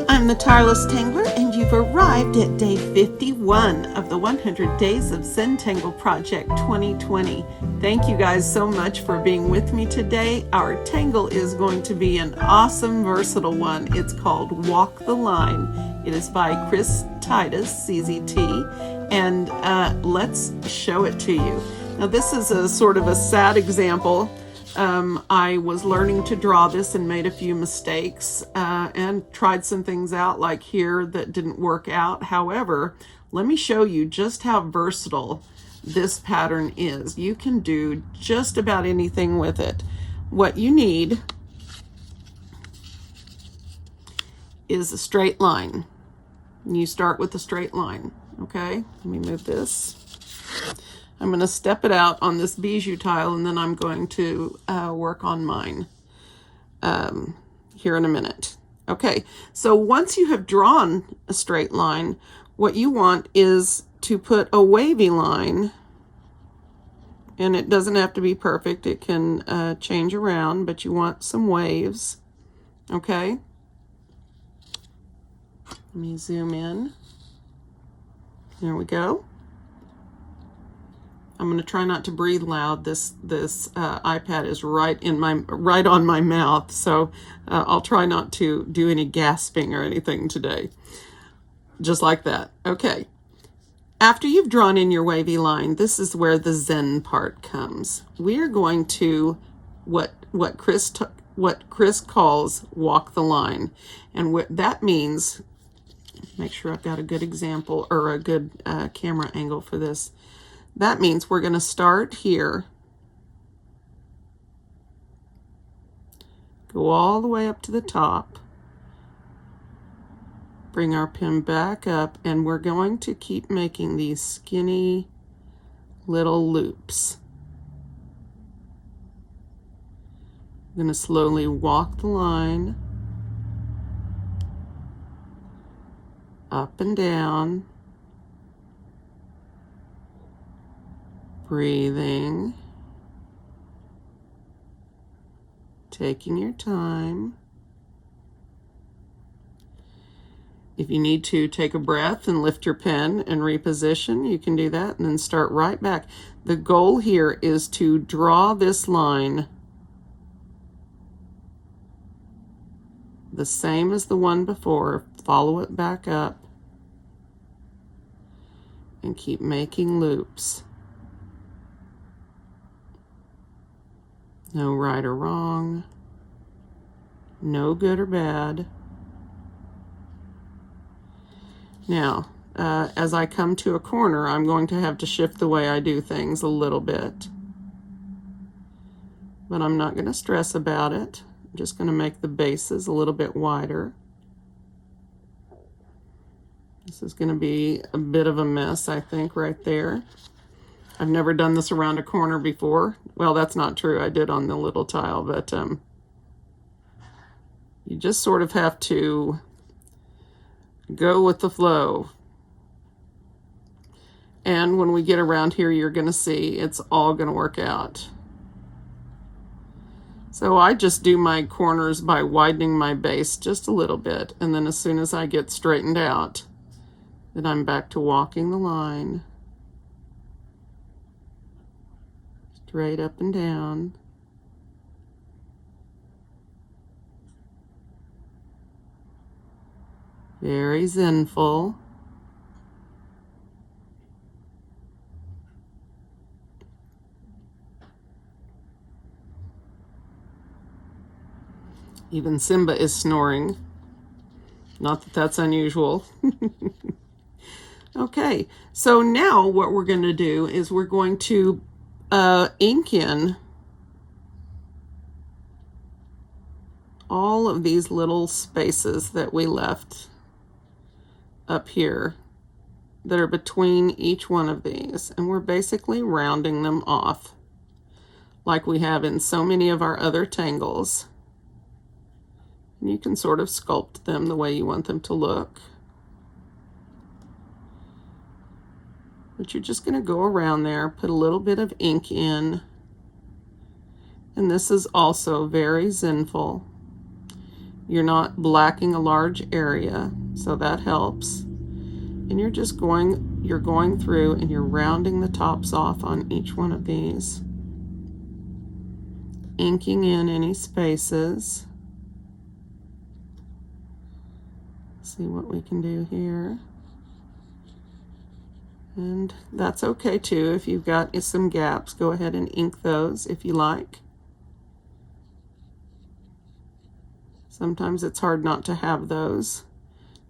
I'm the Tireless Tangler, and you've arrived at day 51 of the 100 Days of Zentangle Project 2020. Thank you guys so much for being with me today. Our tangle is going to be an awesome, versatile one. It's called Walk the Line. It is by Titus, CZT, and let's show it to you. Now, this is a sort of a sad example. I was learning to draw this and made a few mistakes and tried some things out like here that didn't work out. However, let me show you just how versatile this pattern is. You can do just about anything with it. What you need is a straight line. You start with a straight line, okay? Let me move this. I'm going to step it out on this bijou tile, and then I'm going to work on mine here in a minute. Okay, so once you have drawn a straight line, what you want is to put a wavy line, and it doesn't have to be perfect. It can change around, but you want some waves, okay? Let me zoom in. There we go. I'm going to try not to breathe loud. This iPad is right on my mouth, so I'll try not to do any gasping or anything today. Just like that. Okay. After you've drawn in your wavy line, this is where the Zen part comes. We are going to what Chris calls walk the line, and what that means. Make sure I've got a good example or a good camera angle for this. That means we're going to start here, go all the way up to the top, bring our pin back up, and we're going to keep making these skinny little loops. I'm going to slowly walk the line up and down. Breathing, taking your time. If you need to take a breath and lift your pen and reposition, you can do that and then start right back. The goal here is to draw this line the same as the one before, follow it back up, and keep making loops. No right or wrong, no good or bad. Now, as I come to a corner, I'm going to have to shift the way I do things a little bit. But I'm not going to stress about it. I'm just going to make the bases a little bit wider. This is going to be a bit of a mess, I think, right there. I've never done this around a corner before. Well, that's not true. I did on the little tile, but you just sort of have to go with the flow. And when we get around here, you're going to see it's all going to work out. So I just do my corners by widening my base just a little bit. And then as soon as I get straightened out, then I'm back to walking the line. Straight up and down. Very zenful. Even Simba is snoring. Not that that's unusual. Okay, so now what we're going to do is we're going to ink in all of these little spaces that we left up here that are between each one of these, and we're basically rounding them off like we have in so many of our other tangles. And you can sort of sculpt them the way you want them to look. But you're just going to go around there, put a little bit of ink in. And this is also very zenful. You're not blacking a large area, so that helps. And you're going through and you're rounding the tops off on each one of these, inking in any spaces. See what we can do here. And that's okay too. If you've got some gaps, go ahead and ink those if you like. Sometimes it's hard not to have those,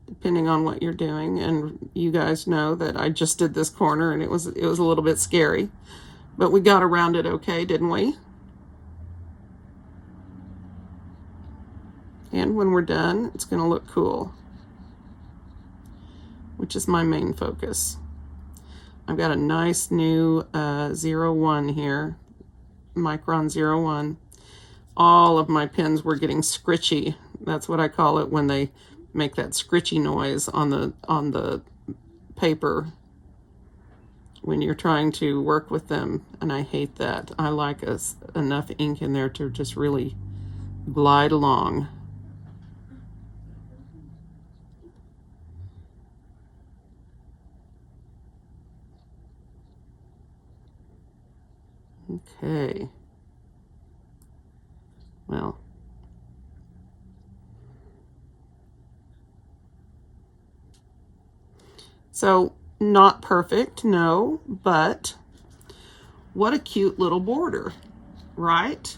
depending on what you're doing. And you guys know that I just did this corner and it was a little bit scary, but we got around it okay, didn't we? And when we're done, it's going to look cool, which is my main focus. I've got a nice new 01 here, Micron 01. All of my pens were getting scritchy. That's what I call it when they make that scritchy noise on the paper when you're trying to work with them, and I hate that. I like enough ink in there to just really glide along. Okay. Well, so not perfect, no, but what a cute little border, right?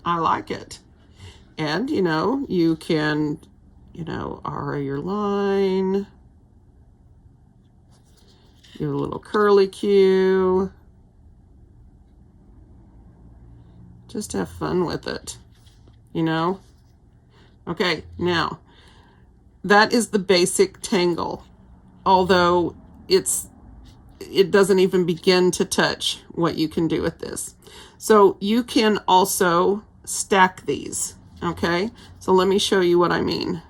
I like it. And, you can, aura your line, your little curly Q. Just have fun with it, Okay, now, that is the basic tangle, although it doesn't even begin to touch what you can do with this. So you can also stack these, okay? So let me show you what I mean.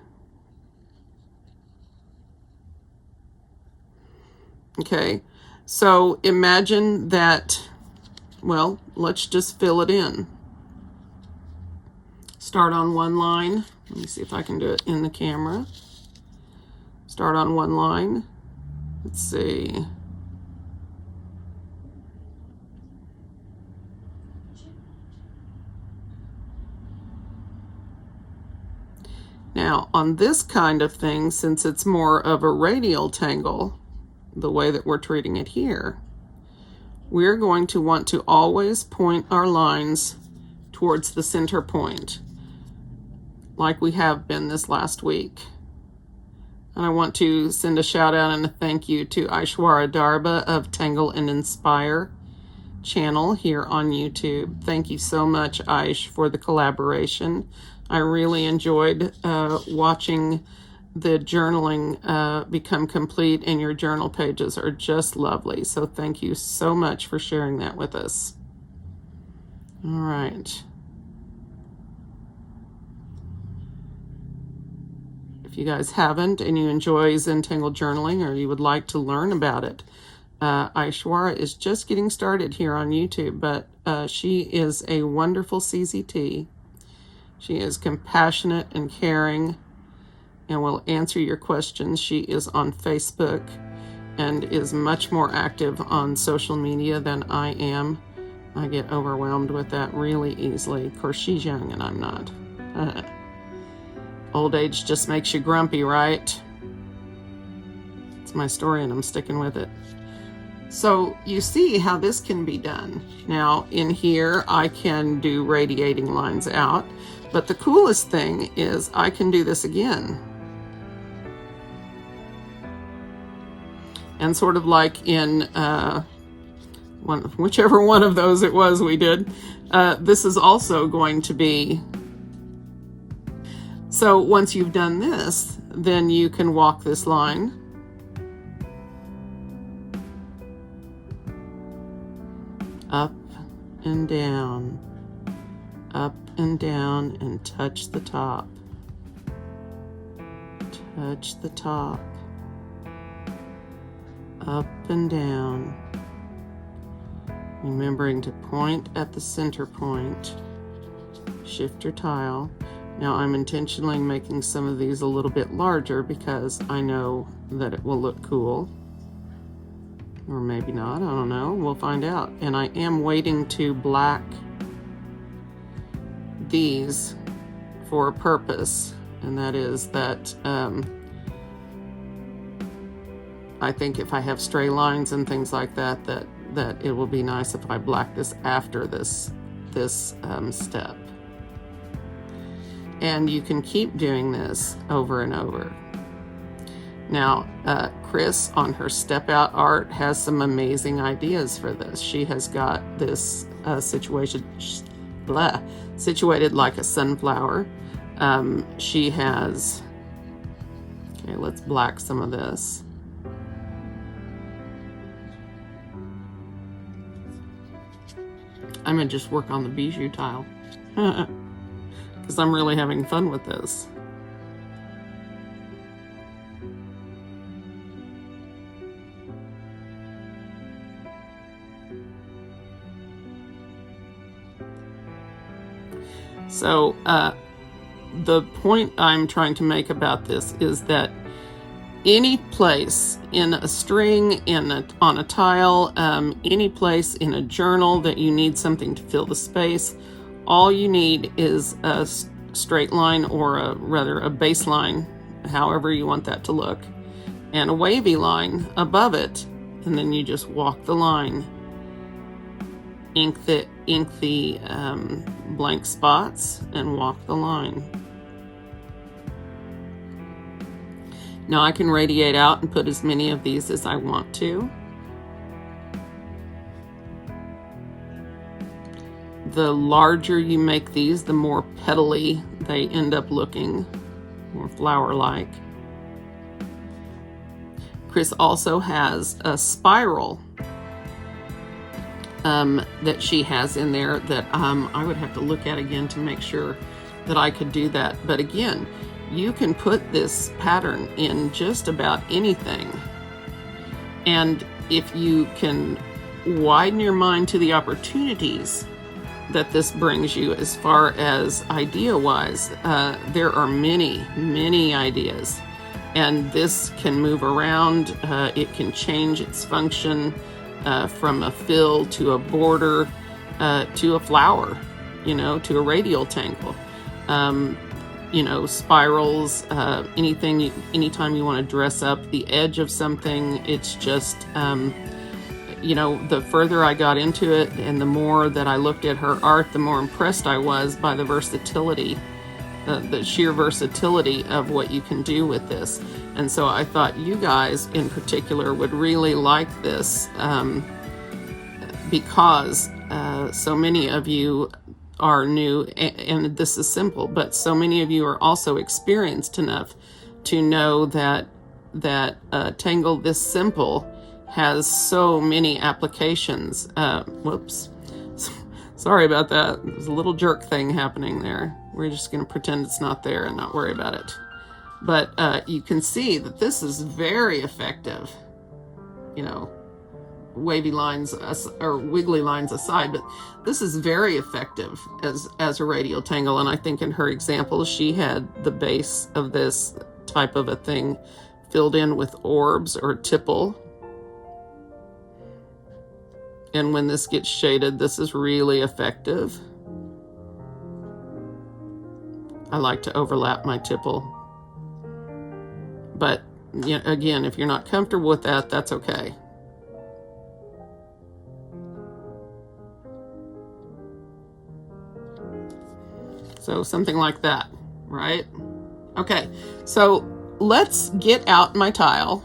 Okay, so imagine that, well, let's just fill it in. Start on one line. Let me see if I can do it in the camera. Start on one line. Let's see. Now, on this kind of thing, since it's more of a radial tangle, the way that we're treating it here, we're going to want to always point our lines towards the center point, like we have been this last week. And I want to send a shout out and a thank you to Aishwarya Darba of Tangle and Inspire channel here on YouTube. Thank you so much, Aish, for the collaboration. I really enjoyed watching the journaling become complete, and your journal pages are just lovely. So thank you so much for sharing that with us. All right. If you guys haven't and you enjoy Zentangle journaling, or you would like to learn about it, Aishwarya is just getting started here on YouTube, but she is a wonderful CZT. She is compassionate and caring and will answer your questions. She is on Facebook and is much more active on social media than I am. I get overwhelmed with that really easily. Of course, she's young and I'm not. Old age just makes you grumpy, right? It's my story and I'm sticking with it. So you see how this can be done. Now in here, I can do radiating lines out, but the coolest thing is I can do this again. And sort of like in whichever one of those it was we did, this is also going to be. So once you've done this, then you can walk this line. Up and down, and touch the top. Touch the top. Up and down. Remembering to point at the center point. Shift your tile. Now I'm intentionally making some of these a little bit larger because I know that it will look cool. Or maybe not, I don't know, we'll find out. And I am waiting to black these for a purpose, and that is that I think if I have stray lines and things like that, that it will be nice if I black this after this step. And you can keep doing this over and over. Now, Chris on her step out art has some amazing ideas for this. She has got this situated like a sunflower. She has, okay, let's black some of this. I'm gonna just work on the bijou tile because I'm really having fun with this. So the point I'm trying to make about this is that any place in a string, on a tile, any place in a journal that you need something to fill the space, all you need is a straight line, or rather a baseline, however you want that to look, and a wavy line above it, and then you just walk the line. Ink the blank spots and walk the line. Now I can radiate out and put as many of these as I want to. The larger you make these, the more petally they end up looking, more flower-like. Chris also has a spiral that she has in there that I would have to look at again to make sure that I could do that. But again, you can put this pattern in just about anything. And if you can widen your mind to the opportunities that this brings you as far as idea-wise, there are many, many ideas. And this can move around, it can change its function from a fill to a border to a flower, to a radial tangle. Spirals, anytime you want to dress up the edge of something, it's just, the further I got into it and the more that I looked at her art, the more impressed I was by the versatility, the sheer versatility of what you can do with this. And so I thought you guys in particular would really like this because so many of you are new, and this is simple, but so many of you are also experienced enough to know that a tangle this simple has so many applications. Whoops, sorry about that. There's a little jerk thing happening there. We're just going to pretend it's not there and not worry about it. But you can see that this is very effective, wavy lines or wiggly lines aside, but this is very effective as a radial tangle. And I think in her example, she had the base of this type of a thing filled in with orbs or tipple. And when this gets shaded, this is really effective. I like to overlap my tipple. But again, if you're not comfortable with that, that's okay. So something like that, right? Okay, so let's get out my tile.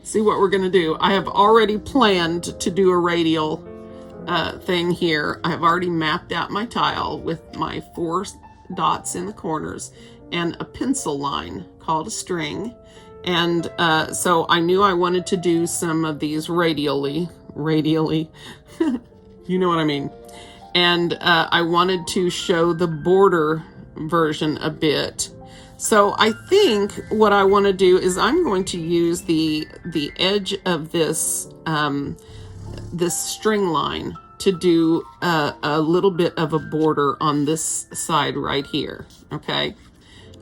See what we're gonna do. I have already planned to do a radial thing here. I have already mapped out my tile with my 4 dots in the corners and a pencil line called a string. And so I knew I wanted to do some of these radially, you know what I mean. And I wanted to show the border version a bit. So I think what I want to do is I'm going to use the edge of this this string line to do a little bit of a border on this side right here, okay?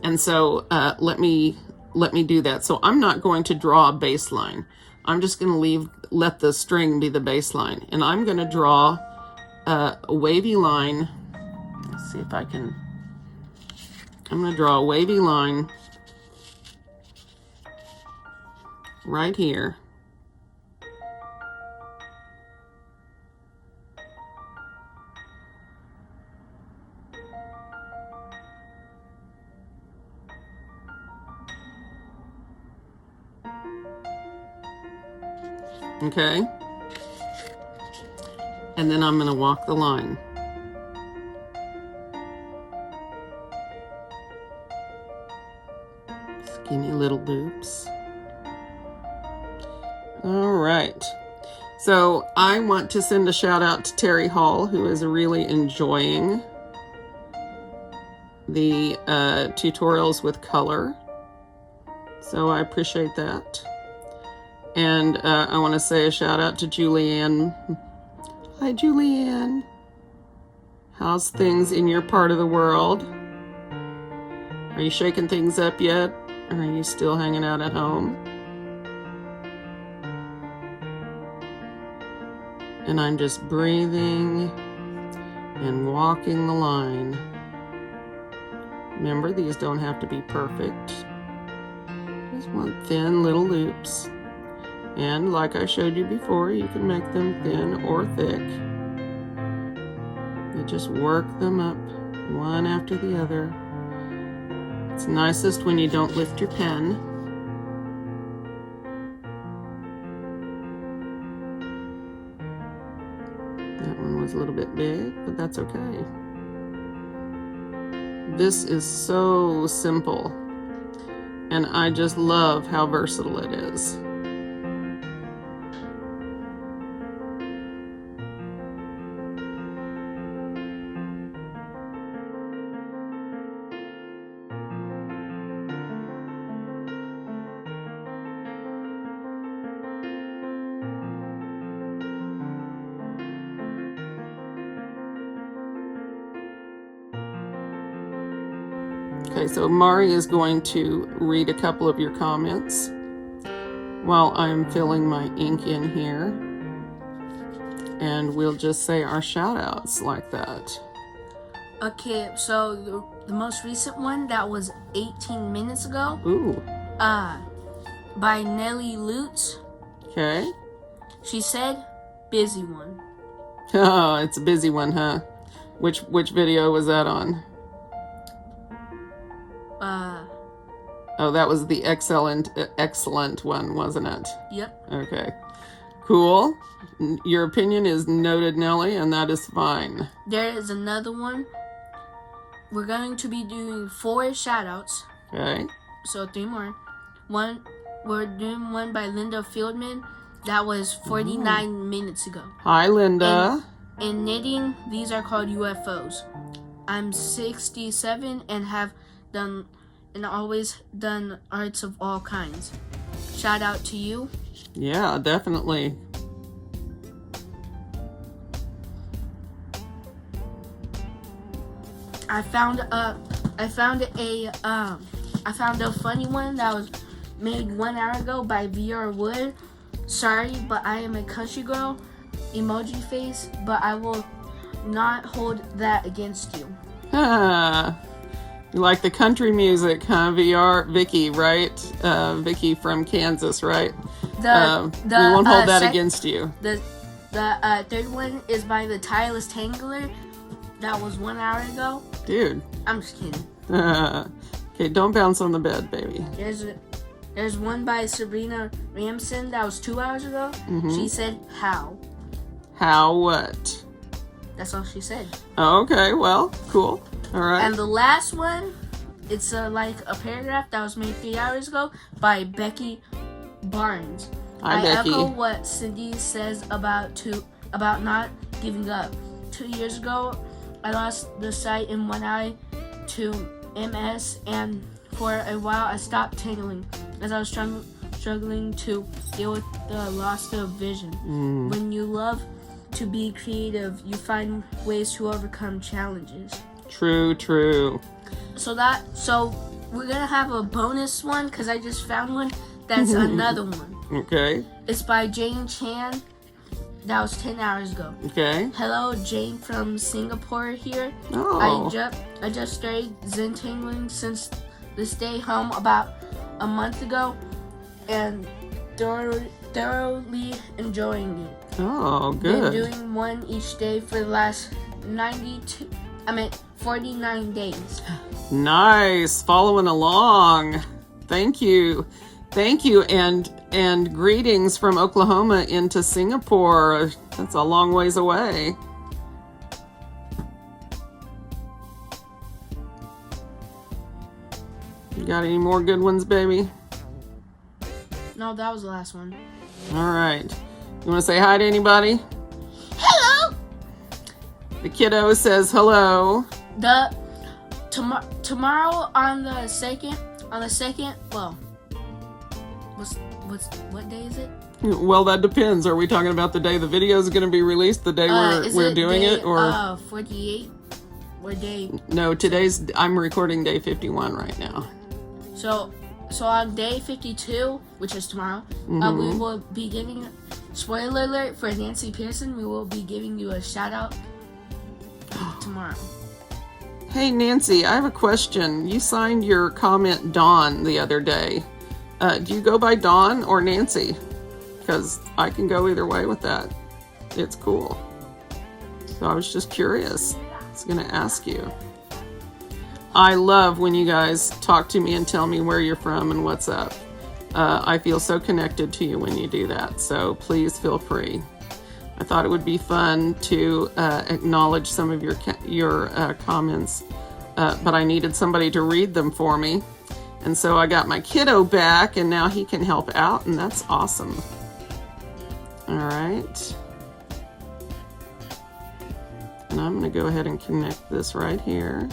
And so let me do that. So I'm not going to draw a baseline. I'm just going to let the string be the baseline. And I'm going to draw a wavy line. Let's see if I can. I'm going to draw a wavy line right here. Okay, and then I'm going to walk the line. Skinny little loops. All right, so I want to send a shout out to Terry Hall, who is really enjoying the tutorials with color. So I appreciate that. And I want to say a shout out to Julianne. Hi, Julianne. How's things in your part of the world? Are you shaking things up yet? Or are you still hanging out at home? And I'm just breathing and walking the line. Remember, these don't have to be perfect. Just want thin little loops. And like I showed you before, you can make them thin or thick. You just work them up one after the other. It's nicest when you don't lift your pen. That one was a little bit big, but that's okay. This is so simple, and I just love how versatile it is. Okay, so Mari is going to read a couple of your comments while I'm filling my ink in here. And we'll just say our shout outs like that. Okay, so the most recent one, that was 18 minutes ago. Ooh. By Nellie Lutz. Okay. She said, busy one. Oh, it's a busy one, huh? Which video was that on? Oh, that was the excellent one, wasn't it? Yep. Okay. Cool. Your opinion is noted, Nellie, and that is fine. There is another one. We're going to be doing 4 shout-outs. Okay. So 3 more. We're doing one by Linda Fieldman. That was 49 minutes ago. Hi, Linda. In knitting, these are called UFOs. I'm 67 and have done and always done arts of all kinds. Shout out to you. Yeah, definitely. I found a funny one that was made 1 hour ago by VR Wood. Sorry, but I am a country girl. Emoji face, but I will not hold that against you. You like the country music, huh? VR Vicky, right? Vicky from Kansas, right? We won't hold that against you. The third one is by the Titus Tangler. That was 1 hour ago. Dude. I'm just kidding. Okay, don't bounce on the bed, baby. There's one by Sabrina Ramson that was 2 hours ago. Mm-hmm. She said, how? How what? That's all she said. Oh, okay, well, cool. All right. And the last one, it's like a paragraph that was made 3 hours ago by Becky Barnes. Hi, Becky. I echo what Cindy says about not giving up. 2 years ago, I lost the sight in one eye to MS, and for a while I stopped tangling as I was struggling to deal with the loss of vision. When you love to be creative, you find ways to overcome challenges. True, true. So we're gonna have a bonus one because I just found one that's another one. Okay. It's by Jane Chan. That was 10 hours ago. Okay. Hello, Jane from Singapore here. Oh. I just started Zentangling since the stay home about a month ago, and thoroughly enjoying it. Oh, good. Been doing one each day for the last 49 days. Nice. Following along. Thank you. Thank you. And greetings from Oklahoma into Singapore. That's a long ways away. You got any more good ones, baby? No, that was the last one. All right. You want to say hi to anybody? Hello! The kiddo says hello. Tomorrow on the second, well, what day is it? Well, that depends. Are we talking about the day the video is going to be released, the day we're doing it, or 48 or day? No, I'm recording day 51 right now. So on day 52, which is tomorrow, we will be giving, spoiler alert for Nancy Pearson, we will be giving you a shout out tomorrow. Hey Nancy, I have a question. You signed your comment Dawn the other day. Do you go by Dawn or Nancy? Because I can go either way with that. It's cool. So I was just curious. I was going to ask you. I love when you guys talk to me and tell me where you're from and what's up. I feel so connected to you when you do that. So please feel free. I thought it would be fun to acknowledge some of your comments, but I needed somebody to read them for me. And so I got my kiddo back, and now he can help out, and that's awesome. All right. And I'm going to go ahead and connect this right here.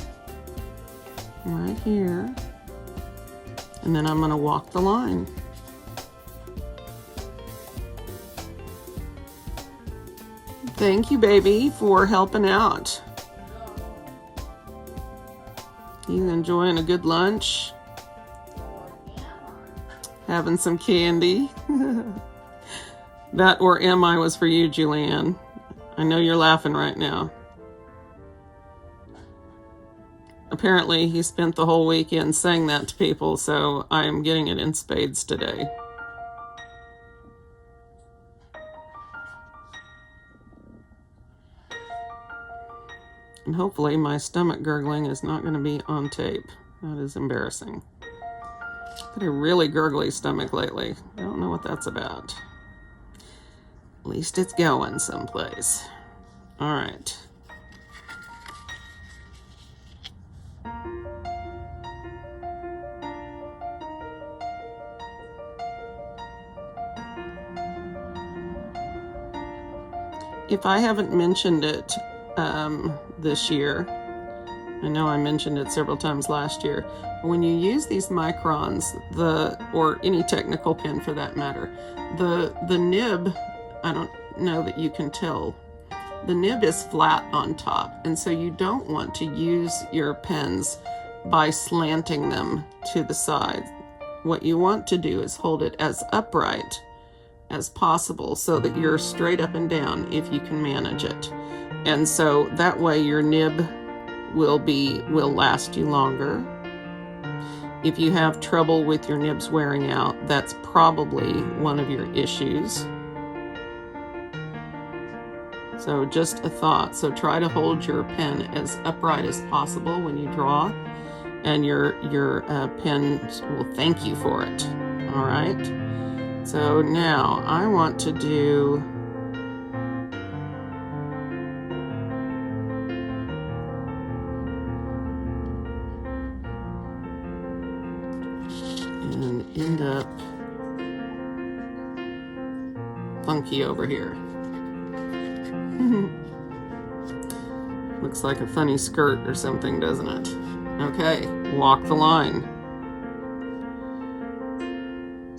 Right here. And then I'm going to walk the line. Thank you, baby, for helping out. You enjoying a good lunch? Having some candy? That or am I was for you, Julianne. I know you're laughing right now. Apparently, he spent the whole weekend saying that to people, so I am getting it in spades today. And hopefully my stomach gurgling is not going to be on tape. That is embarrassing. I've got a really gurgly stomach lately. I don't know what that's about. At least it's going someplace. All right. If I haven't mentioned it this year, I know I mentioned it several times last year, when you use these microns, or any technical pen for that matter, the nib, I don't know that you can tell, the nib is flat on top, and so you don't want to use your pens by slanting them to the side. What you want to do is hold it as upright as possible so that you're straight up and down if you can manage it. And so that way your nib will last you longer. If you have trouble with your nibs wearing out, that's probably one of your issues. So just a thought. So try to hold your pen as upright as possible when you draw, and your pen will thank you for it. All right. So now I want to do and end up funky over here. Looks like a funny skirt or something, doesn't it? Okay, walk the line.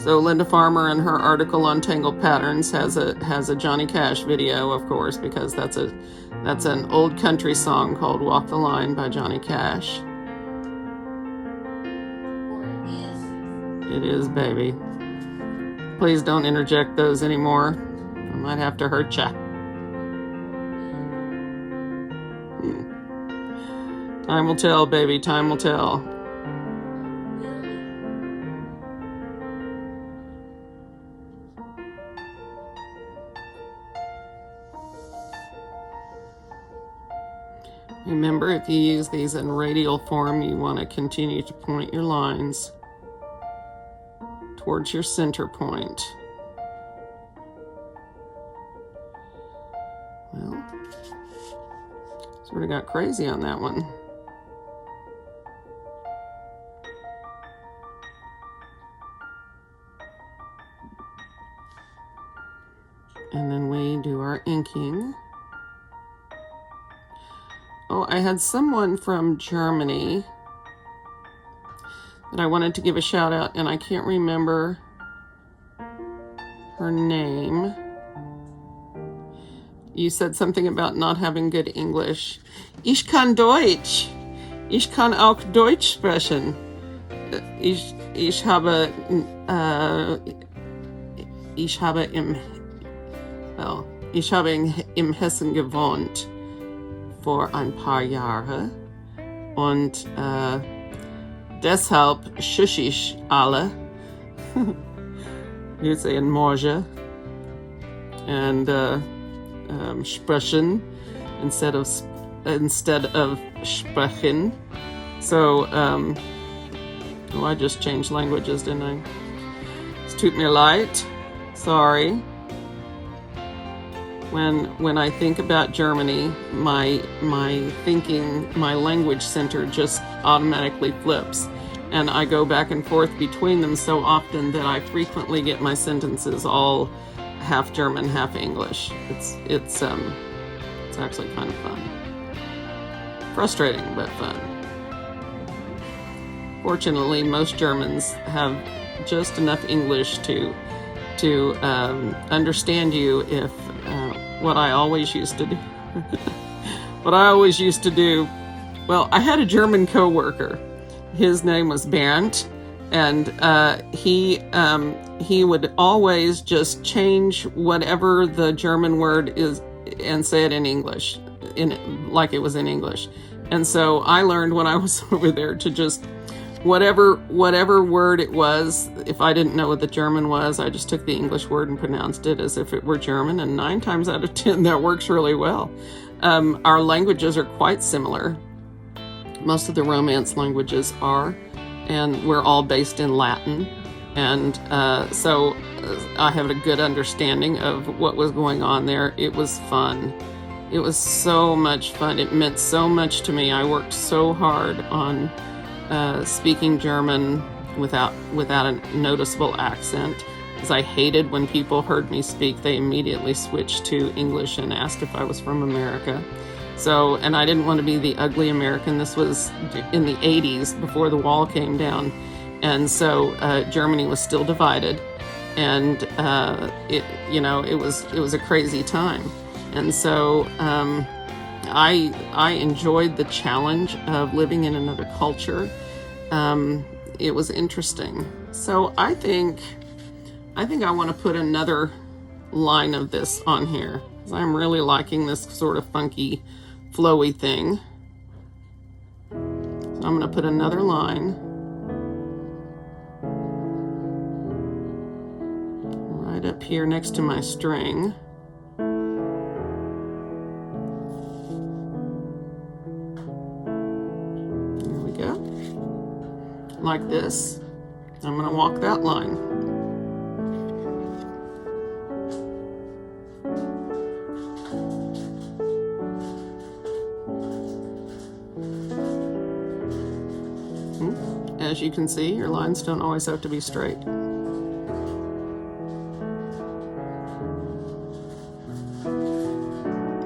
So Linda Farmer in her article on Tangle Patterns has a Johnny Cash video, of course, because that's an old country song called Walk the Line by Johnny Cash. It is, baby. Please don't interject those anymore. I might have to hurt ya. Time will tell, baby. Time will tell. Remember, if you use these in radial form, you want to continue to point your lines towards your center point. Well, sort of got crazy on that one. And then we do our inking. Oh, I had someone from Germany that I wanted to give a shout out, and I can't remember her name. You said something about not having good English. Ich kann Deutsch. Ich kann auch Deutsch sprechen. Ich habe im Hessen gewohnt vor ein paar Jahren und deshalb schusch ich alle. You say in Morge and sprechen instead of sprechen. So oh, I just changed languages, didn't I? Es tut mir leid. Sorry. When I think about Germany, my thinking, my language center just automatically flips, and I go back and forth between them so often that I frequently get my sentences all half German, half English. It's actually kind of fun. Frustrating, but fun. Fortunately, most Germans have just enough English to understand you if what I always used to do. Well, I had a German coworker. His name was Bernd, and he would always just change whatever the German word is and say it in English, like it was in English. And so I learned when I was over there to just whatever word it was, if I didn't know what the German was, I just took the English word and pronounced it as if it were German, and 9 times out of 10 that works really well. Our languages are quite similar. Most of the Romance languages are, and we're all based in Latin, and so I have a good understanding of what was going on there. It was fun. It was so much fun. It meant so much to me. I worked so hard on speaking German without a noticeable accent, because I hated when people heard me speak. They immediately switched to English and asked if I was from America. So, and I didn't want to be the ugly American. This was in the 80s, before the wall came down, and so Germany was still divided, and it was a crazy time, and so I enjoyed the challenge of living in another culture. It was interesting. So I think I want to put another line of this on here, because I'm really liking this sort of funky, flowy thing. So I'm going to put another line right up here next to my string. Like this. I'm going to walk that line. As you can see, your lines don't always have to be straight.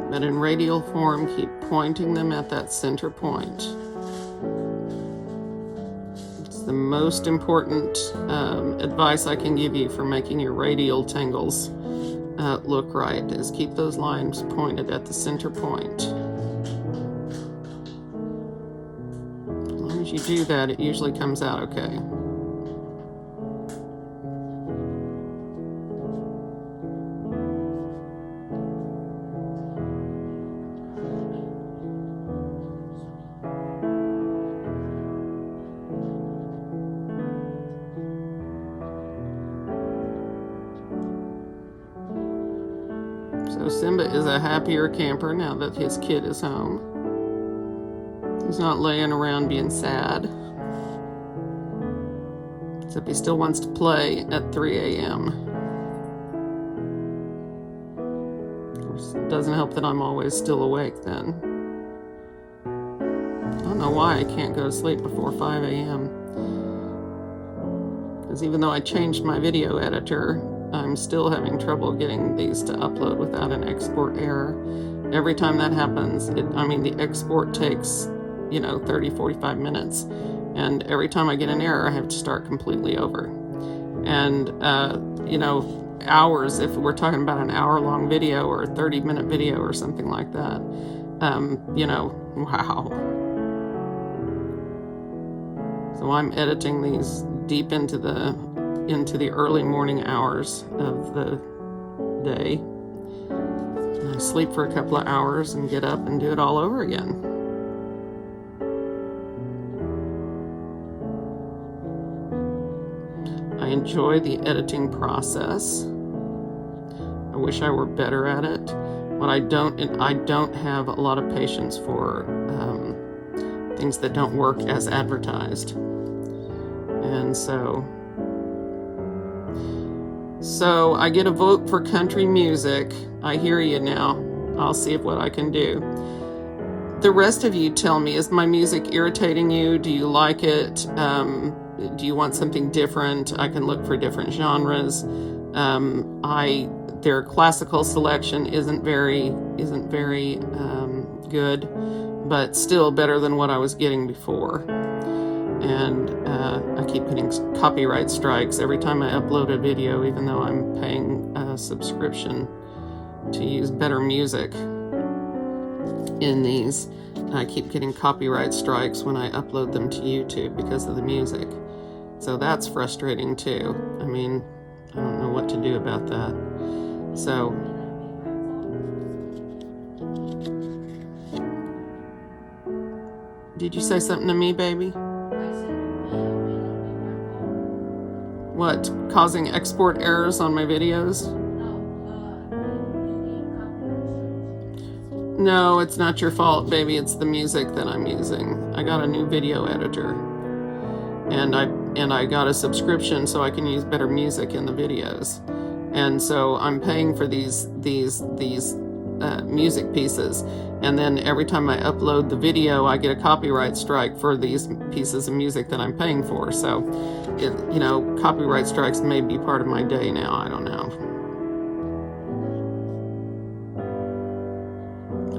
But in radial form, keep pointing them at that center point. the most important advice I can give you for making your radial tangles look right, is keep those lines pointed at the center point. As long as you do that, it usually comes out okay. So Simba is a happier camper now that his kid is home. He's not laying around being sad. Except he still wants to play at 3 a.m. Of course, it doesn't help that I'm always still awake then. I don't know why I can't go to sleep before 5 a.m. Because even though I changed my video editor, I'm still having trouble getting these to upload without an export error. Every time that happens, the export takes, 30, 45 minutes. And every time I get an error, I have to start completely over. And, hours, if we're talking about an hour-long video or a 30-minute video or something like that, wow. So I'm editing these deep into the early morning hours of the day. And I sleep for a couple of hours and get up and do it all over again. I enjoy the editing process. I wish I were better at it, but I don't have a lot of patience for things that don't work as advertised. And so I get a vote for country music. I hear you now. I'll see what I can do. The rest of you tell me, is my music irritating you? Do you like it? Do you want something different? I can look for different genres. Their classical selection isn't very good, but still better than what I was getting before. And I keep getting copyright strikes every time I upload a video, even though I'm paying a subscription to use better music in these. I keep getting copyright strikes when I upload them to YouTube because of the music. So that's frustrating too. I don't know what to do about that. So did you say something to me, baby? What, causing export errors on my videos? No, it's not your fault, baby. It's the music that I'm using. I got a new video editor, and I got a subscription so I can use better music in the videos. And so I'm paying for these music pieces, and then every time I upload the video, I get a copyright strike for these pieces of music that I'm paying for. So, copyright strikes may be part of my day now. I don't know.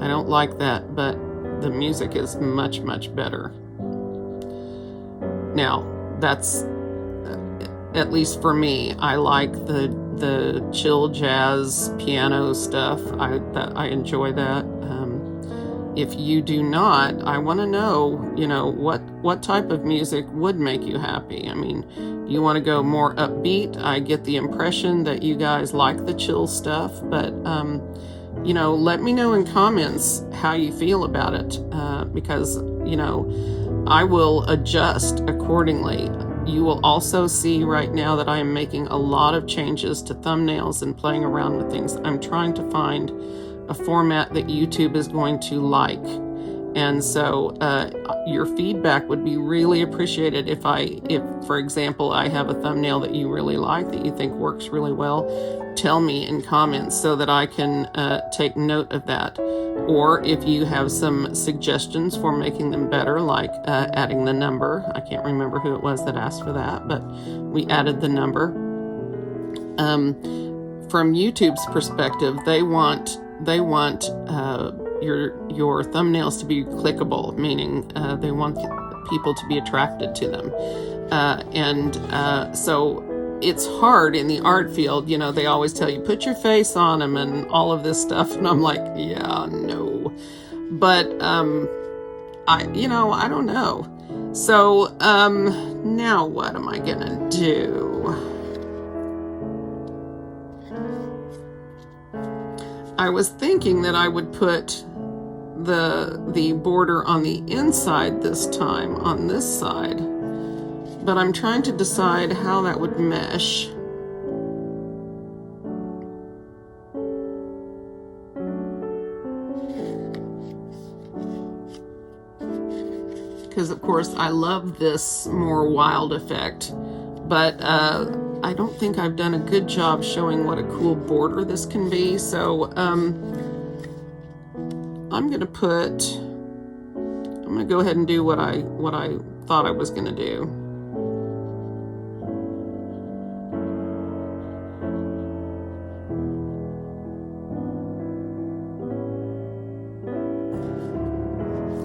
I don't like that, but the music is much, much better. Now, that's, at least for me, I like the chill jazz piano stuff. I enjoy that. If you do not, I want to know, what type of music would make you happy. Do you want to go more upbeat? I get the impression that you guys like the chill stuff, but let me know in comments how you feel about it, because I will adjust accordingly. You will also see right now that I am making a lot of changes to thumbnails and playing around with things. I'm trying to find a format that YouTube is going to like. And so your feedback would be really appreciated if for example, I have a thumbnail that you really like, that you think works really well. Tell me in comments so that I can take note of that. Or if you have some suggestions for making them better, like adding the number. I can't remember who it was that asked for that, but we added the number. From YouTube's perspective, they want your thumbnails to be clickable, meaning they want people to be attracted to them. So it's hard in the art field. You know, they always tell you, put your face on them and all of this stuff. And I'm like, yeah, no. But, I don't know. So, now what am I gonna do? I was thinking that I would put the border on the inside this time, on this side, but I'm trying to decide how that would mesh. Because of course I love this more wild effect, but I don't think I've done a good job showing what a cool border this can be. So I'm gonna go ahead and do what I thought I was gonna do.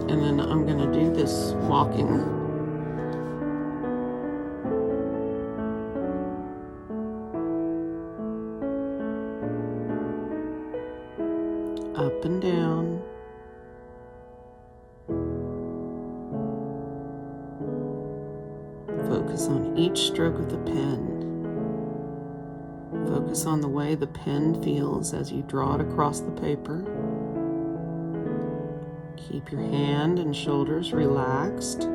And then I'm gonna do this walking. Up and down. Focus on each stroke of the pen. Focus on the way the pen feels as you draw it across the paper. Keep your hand and shoulders relaxed.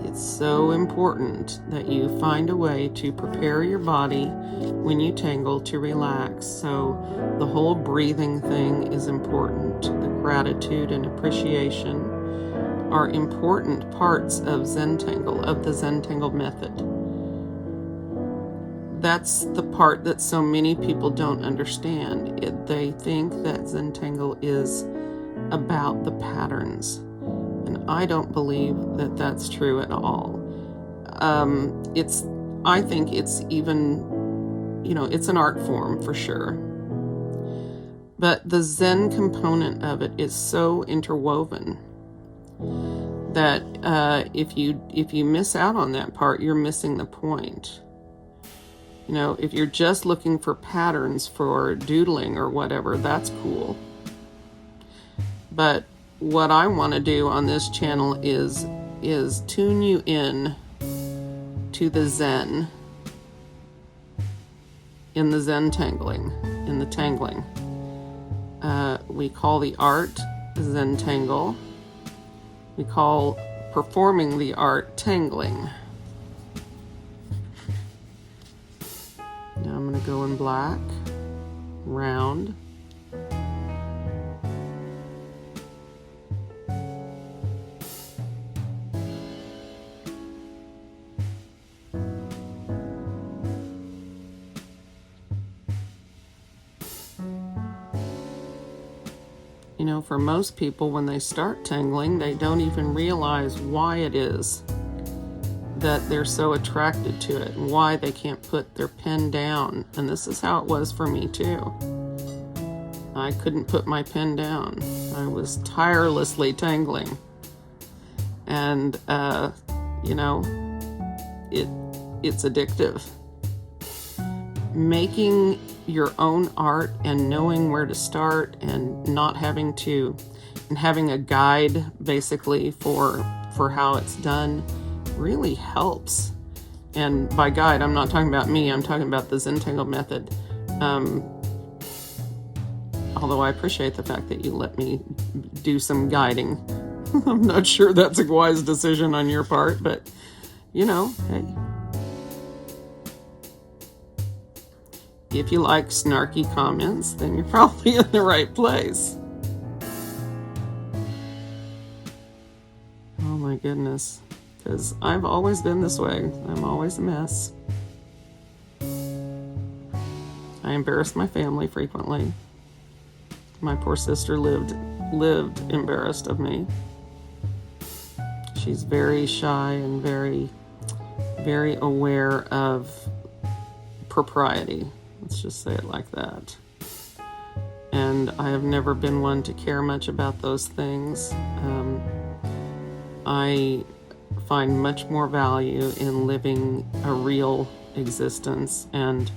It's so important that you find a way to prepare your body when you tangle to relax. So the whole breathing thing is important. The gratitude and appreciation are important parts of Zentangle, of the Zentangle Method. That's the part that so many people don't understand. They think that Zentangle is about the patterns, and I don't believe that that's true at all. I think it's even, it's an art form for sure. But the Zen component of it is so interwoven that if you miss out on that part, you're missing the point. If you're just looking for patterns for doodling or whatever, that's cool. But what I want to do on this channel is tune you in to the Zen in the Zentangling, in the tangling. We call the art Zentangle. We call performing the art tangling. Now I'm going to go in black, round. For most people, when they start tangling, they don't even realize why it is that they're so attracted to it and why they can't put their pen down. And this is how it was for me too. I couldn't put my pen down. I was tirelessly tangling. And, it's addictive. Making your own art and knowing where to start and not having a guide basically for how it's done really helps. And by guide, I'm not talking about me, I'm talking about the Zentangle Method. Although I appreciate the fact that you let me do some guiding. I'm not sure that's a wise decision on your part, but hey. If you like snarky comments, then you're probably in the right place. Oh my goodness. Because I've always been this way. I'm always a mess. I embarrass my family frequently. My poor sister lived embarrassed of me. She's very shy and very, very aware of propriety. Let's just say it like that. and I have never been one to care much about those things. I find much more value in living a real existence and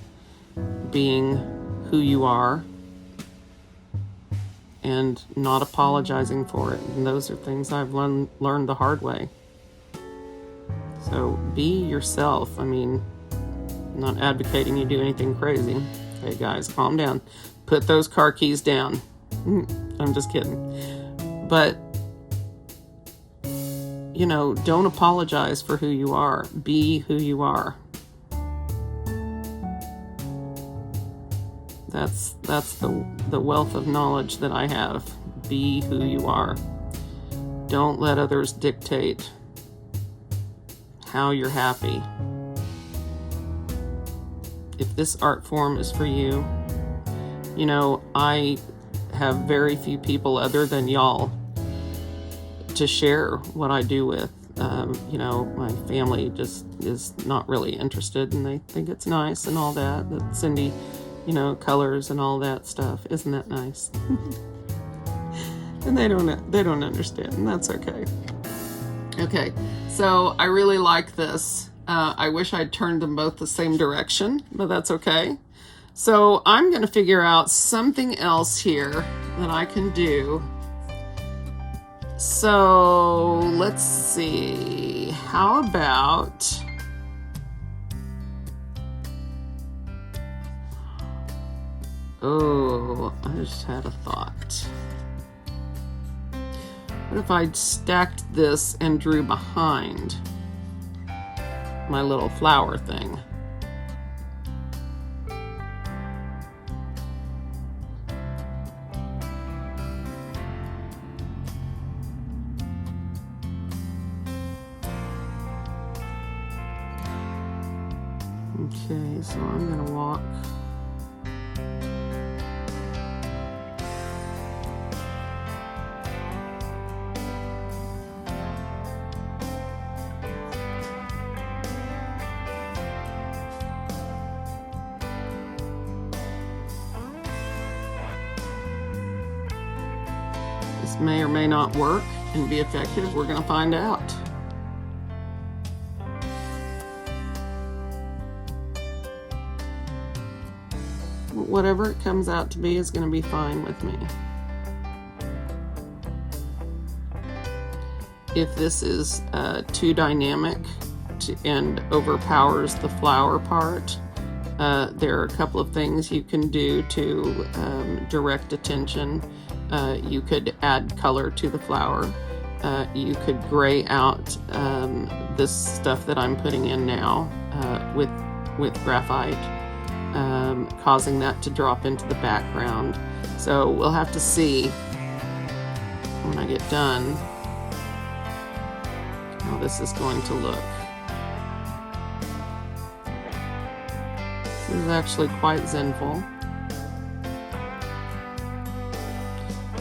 being who you are and not apologizing for it. And those are things I've learned the hard way. So be yourself. I mean, I'm not advocating you do anything crazy. Okay, guys, calm down. Put those car keys down. I'm just kidding. But, you know, don't apologize for who you are. Be who you are. That's the wealth of knowledge that I have. Be who you are. Don't let others dictate how you're happy. If this art form is for you, you know, I have very few people other than y'all to share what I do with. You know, my family just is not really interested, and they think it's nice and all that Cindy, you know, colors and all that stuff. Isn't that nice? And they don't understand, and that's okay. Okay, so I really like this. I wish I'd turned them both the same direction, but that's okay. So I'm going to figure out something else here that I can do. So let's see. How about... Oh, I just had a thought. What if I'd stacked this and drew behind my little flower thing? Okay, so I'm gonna walk this may or may not work and be effective. We're gonna find out. Whatever it comes out to be is going to be fine with me. If this is too dynamic and overpowers the flower part, there are a couple of things you can do to direct attention. You could add color to the flower. You could gray out this stuff that I'm putting in now with graphite. Causing that to drop into the background. So we'll have to see when I get done how this is going to look. This is actually quite zenful.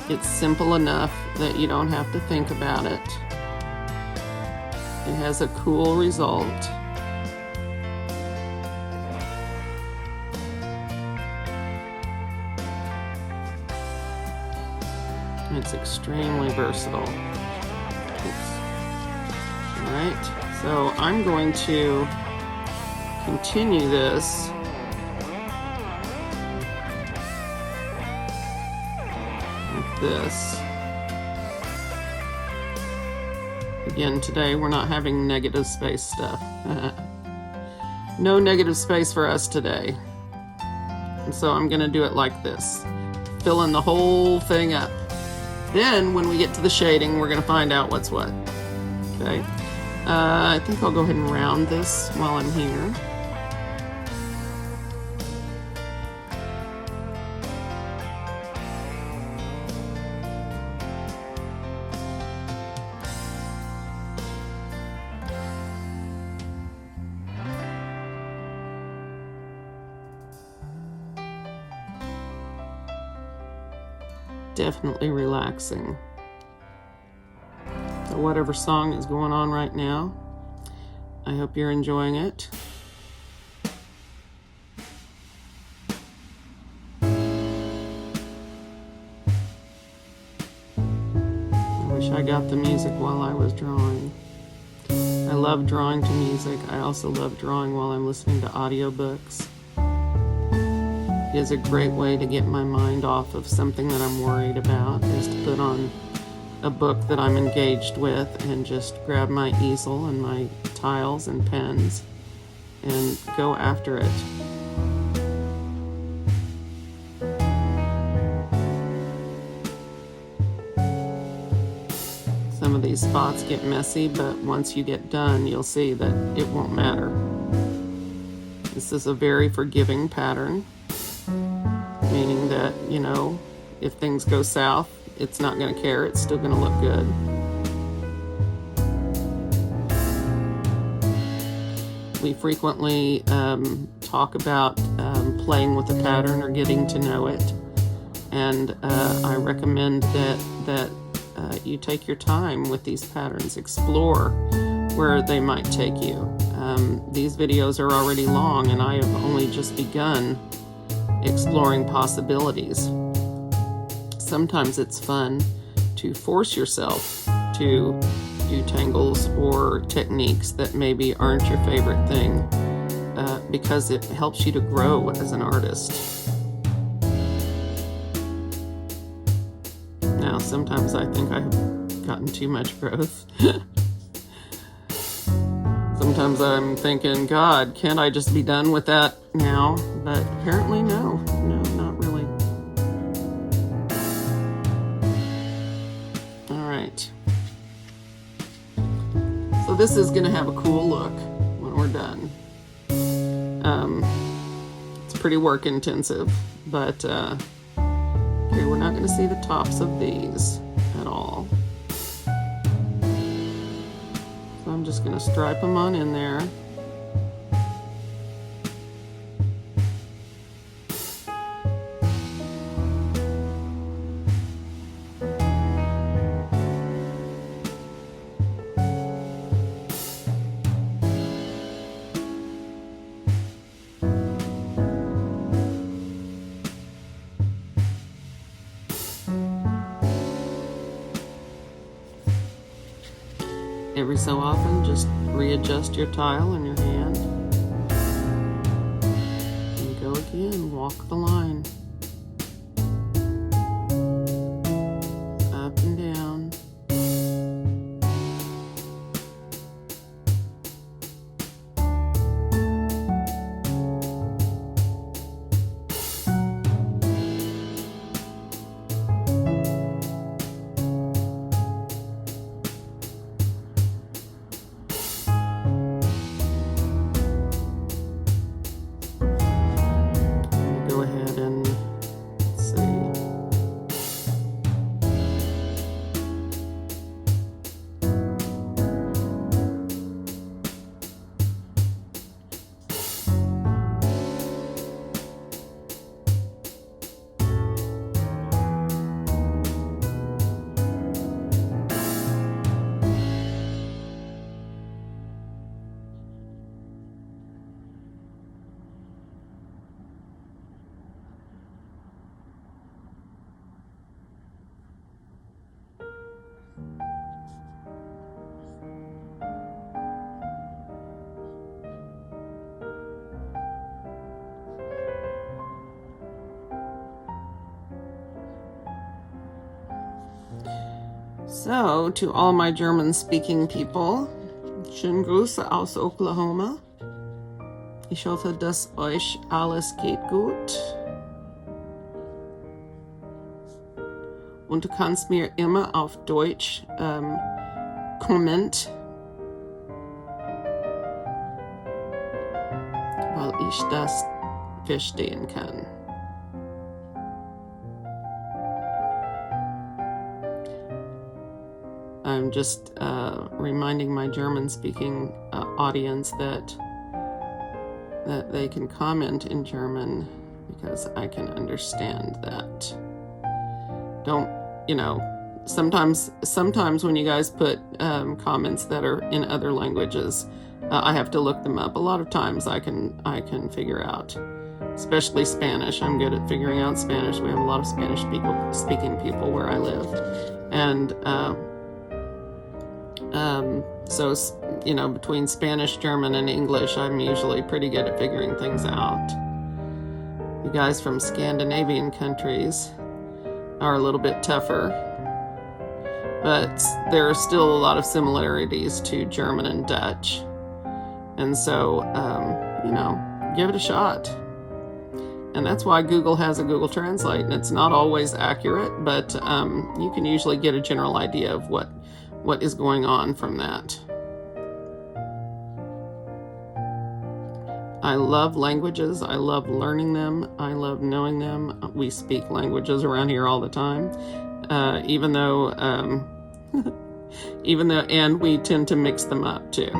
It's simple enough that you don't have to think about it. It has a cool result. It's extremely versatile. Oops. All right, so I'm going to continue this with this. Again, today we're not having negative space stuff. No negative space for us today. And so I'm going to do it like this. Filling the whole thing up. Then, when we get to the shading, we're going to find out what's what. Okay. I think I'll go ahead and round this while I'm here. Definitely relaxing. So whatever song is going on right now, I hope you're enjoying it. Wish I got the music while I was drawing. I love drawing to music. I also love drawing while I'm listening to audiobooks. It is a great way to get my mind off of something that I'm worried about, is to put on a book that I'm engaged with and just grab my easel and my tiles and pens and go after it. Some of these spots get messy, but once you get done, you'll see that it won't matter. This is a very forgiving pattern, meaning that, you know, if things go south, it's not going to care. It's still going to look good. We frequently talk about playing with the pattern or getting to know it. And I recommend that you take your time with these patterns. Explore where they might take you. These videos are already long, and I have only just begun exploring possibilities. Sometimes it's fun to force yourself to do tangles or techniques that maybe aren't your favorite thing, because it helps you to grow as an artist. Now, sometimes I think I've gotten too much growth. Sometimes I'm thinking, God, can't I just be done with that now? But apparently no, not really. All right. So this is going to have a cool look when we're done. It's pretty work intensive, but okay, we're not going to see the tops of these at all. So I'm just going to stripe them on in there. Every so often, just readjust your tile in your hand. And go again, walk the line. Up and down. So, to all my German-speaking people, schönen Grüße aus Oklahoma. Ich hoffe, dass euch alles geht gut. Und du kannst mir immer auf Deutsch kommentieren, weil ich das verstehen kann. I'm just reminding my German-speaking audience that they can comment in German because I can understand that. Don't, you know, sometimes when you guys put comments that are in other languages, I have to look them up. A lot of times I can figure out, especially Spanish. I'm good at figuring out Spanish. We have a lot of Spanish speaking people where I live, and So, you know, between Spanish, German, and English, I'm usually pretty good at figuring things out. You guys from Scandinavian countries are a little bit tougher, but there are still a lot of similarities to German and Dutch. And so, you know, give it a shot. And that's why Google has a Google Translate, and it's not always accurate, but you can usually get a general idea of what is going on from that. I love languages. I love learning them. I love knowing them. We speak languages around here all the time, even though, and we tend to mix them up too.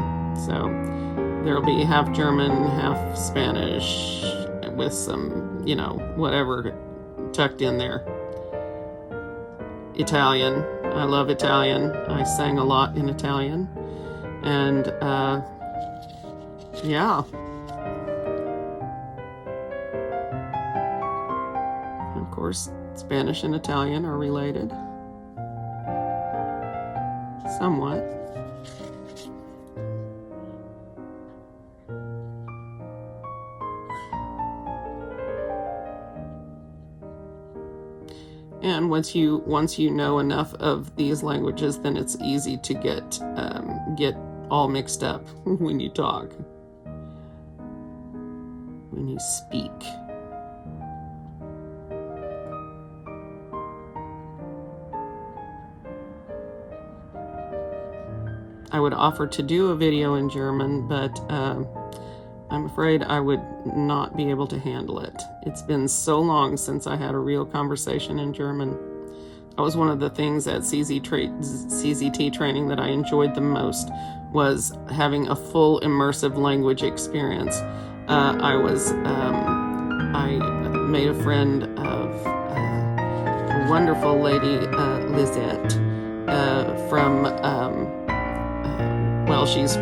So there'll be half German, half Spanish, with some, you know, whatever tucked in there. Italian. I love Italian. I sang a lot in Italian. And, yeah. Of course, Spanish and Italian are related. Somewhat. And once you know enough of these languages, then it's easy to get all mixed up when you talk, when you speak. I would offer to do a video in German, but I'm afraid I would not be able to handle it. It's been so long since I had a real conversation in German. That was one of the things at CZT training that I enjoyed the most, was having a full immersive language experience. I made a friend of a wonderful lady, Lizette, from, well, she's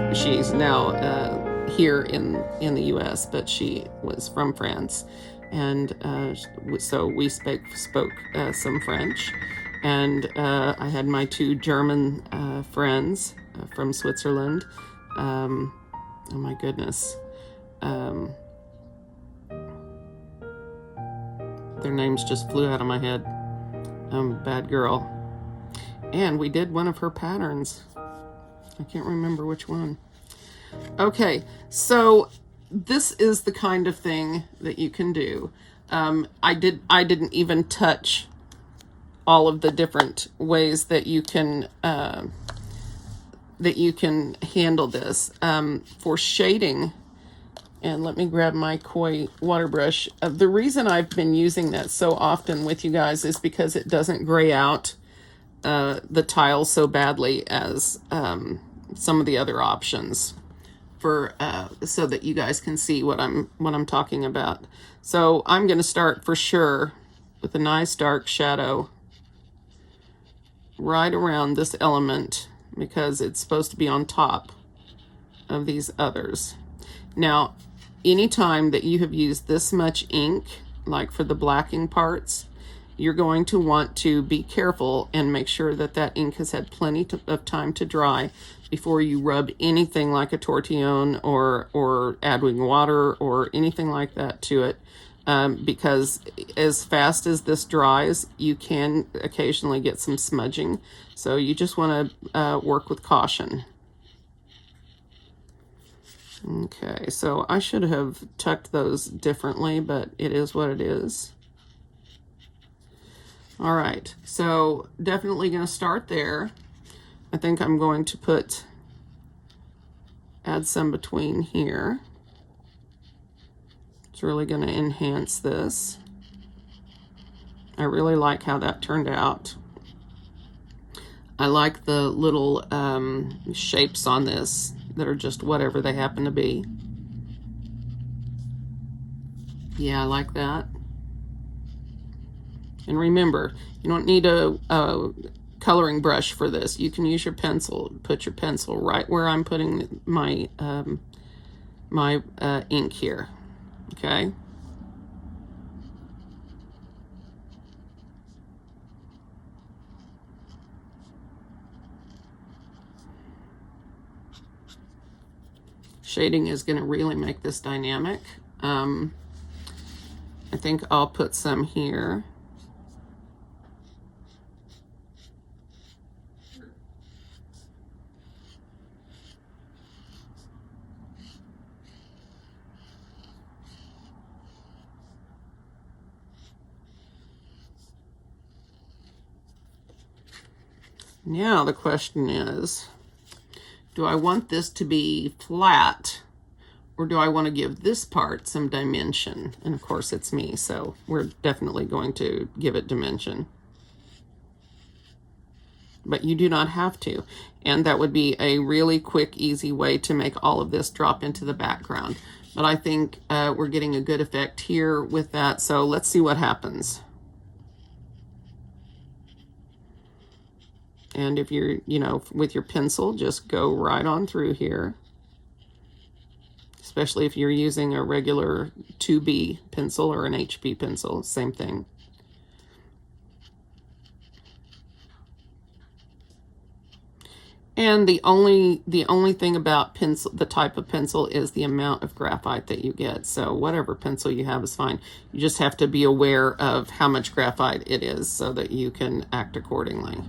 now here in the U.S., but she was from France, and so we spoke some French, and I had my two German friends from Switzerland. Oh my goodness, their names just flew out of my head. Bad girl. And we did one of her patterns. I can't remember which one. Okay, so this is the kind of thing that you can do. I didn't even touch all of the different ways that you can handle this. For shading, and let me grab my koi water brush. The reason I've been using that so often with you guys is because it doesn't gray out the tile so badly as some of the other options, for so that you guys can see what I'm talking about. So I'm going to start for sure with a nice dark shadow right around this element, because it's supposed to be on top of these others. Now, anytime that you have used this much ink, like for the blacking parts, you're going to want to be careful and make sure that that ink has had plenty of time to dry before you rub anything like a tortillon or adding water or anything like that to it, because as fast as this dries, you can occasionally get some smudging. So you just want to work with caution. Okay, so I should have tucked those differently, but it is what it is. All right, so definitely going to start there. I think I'm going to add some between here. It's really going to enhance this. I really like how that turned out. I like the little shapes on this that are just whatever they happen to be. Yeah, I like that. And remember, you don't need a coloring brush for this. You can use your pencil. Put your pencil right where I'm putting my my ink here. Okay. Shading is going to really make this dynamic. I think I'll put some here. Now the question is, do I want this to be flat, or do I want to give this part some dimension? And of course it's me, so we're definitely going to give it dimension. But you do not have to. And that would be a really quick, easy way to make all of this drop into the background. But I think we're getting a good effect here with that. So let's see what happens. And if you're, with your pencil, just go right on through here. Especially if you're using a regular 2B pencil or an HB pencil, same thing. And the only thing about pencil, the type of pencil, is the amount of graphite that you get. So whatever pencil you have is fine. You just have to be aware of how much graphite it is so that you can act accordingly.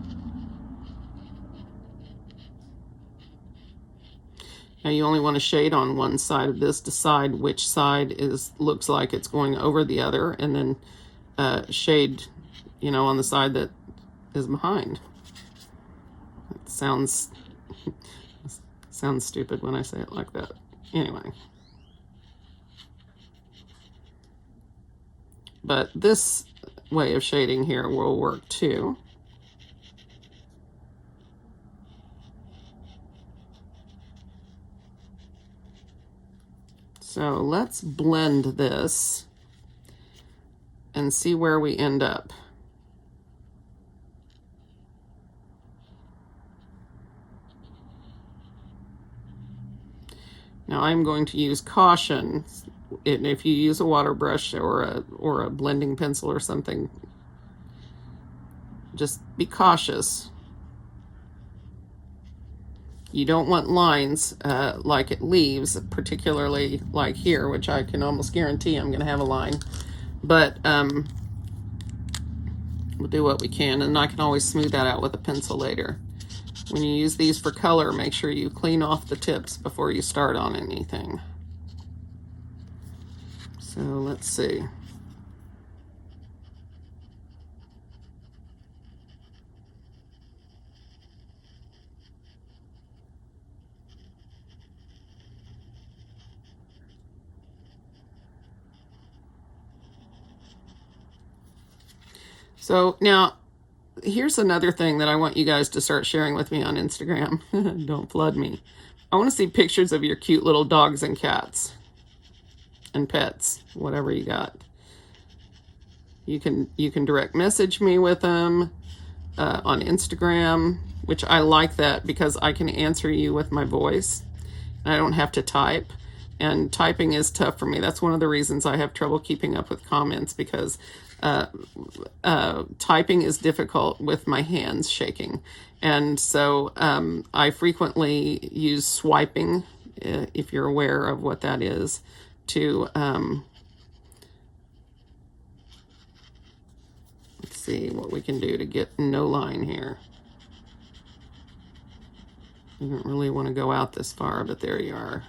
Now you only want to shade on one side of this, decide which side looks like it's going over the other, and then shade, on the side that is behind. It sounds stupid when I say it like that. Anyway. But this way of shading here will work too. So let's blend this and see where we end up. Now I'm going to use caution. If you use a water brush or a blending pencil or something, just be cautious. You don't want lines like it leaves, particularly like here, which I can almost guarantee I'm going to have a line. But we'll do what we can, and I can always smooth that out with a pencil later. When you use these for color, make sure you clean off the tips before you start on anything. So let's see. So now, here's another thing that I want you guys to start sharing with me on Instagram. Don't flood me. I want to see pictures of your cute little dogs and cats and pets, whatever you got. You can direct message me with them on Instagram, which I like that because I can answer you with my voice. I don't have to type. And typing is tough for me. That's one of the reasons I have trouble keeping up with comments, because typing is difficult with my hands shaking. And so I frequently use swiping, if you're aware of what that is, to, let's see what we can do to get no line here. You don't really want to go out this far, but there you are.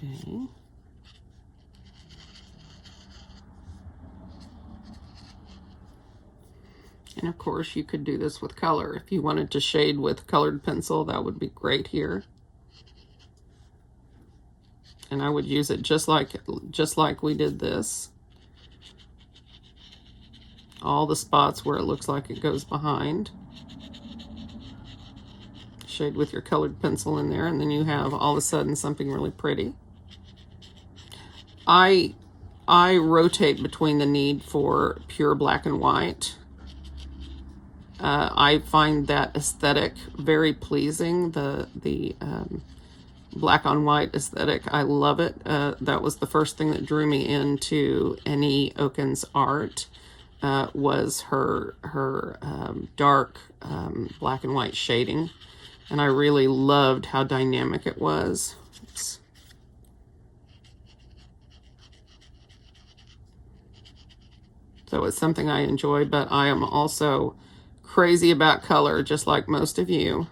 Okay. And of course you could do this with color. If you wanted to shade with colored pencil, that would be great here. And I would use it just like we did this. All the spots where it looks like it goes behind. Shade with your colored pencil in there, and then you have all of a sudden something really pretty. I rotate between the need for pure black and white. I find that aesthetic very pleasing, the black on white aesthetic. I love it. That was the first thing that drew me into Annie Oken's art, was her dark black and white shading. And I really loved how dynamic it was. Oops. So it's something I enjoy, but I am also crazy about color, just like most of you.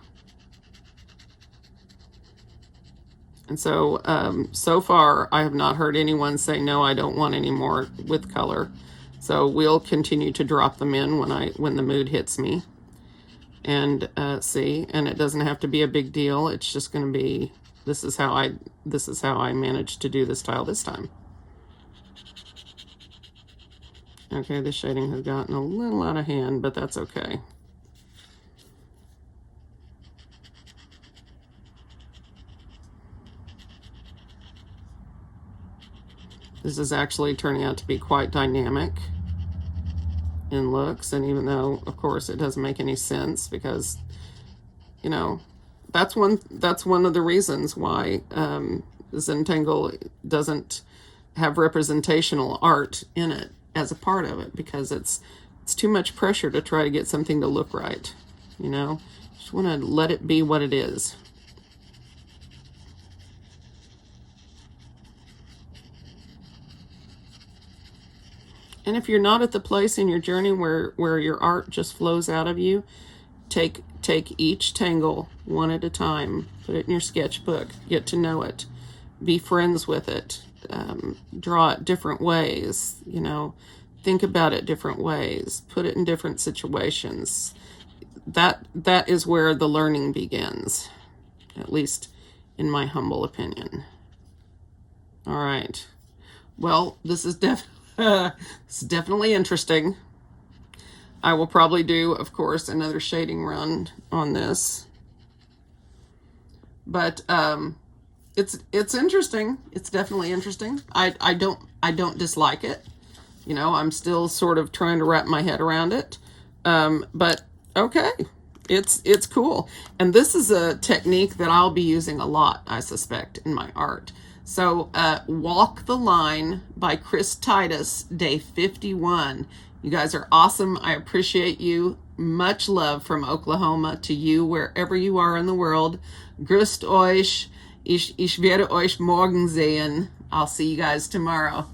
And so, so far, I have not heard anyone say, no, I don't want any more with color. So we'll continue to drop them in when the mood hits me. And see, and it doesn't have to be a big deal. It's just going to be, this is how I managed to do this tile this time. Okay, the shading has gotten a little out of hand, but that's okay. This is actually turning out to be quite dynamic in looks, and even though, of course, it doesn't make any sense, because, you know, that's one of the reasons why Zentangle doesn't have representational art in it as a part of it, because it's too much pressure to try to get something to look right. You know, just want to let it be what it is. And if you're not at the place in your journey where your art just flows out of you, take each tangle one at a time, put it in your sketchbook, get to know it, be friends with it, draw it different ways, you know, think about it different ways, put it in different situations. That is where the learning begins, at least in my humble opinion. All right. Well, this is definitely interesting. I will probably do, of course, another shading run on this. But it's interesting. It's definitely interesting. I don't dislike it. You know, I'm still sort of trying to wrap my head around it. But okay, it's cool. And this is a technique that I'll be using a lot, I suspect, in my art. So Walk the Line by Titus, day 51. You guys are awesome. I appreciate you. Much love from Oklahoma to you, wherever you are in the world. Grüßt euch. Ich werde euch morgen sehen. I'll see you guys tomorrow.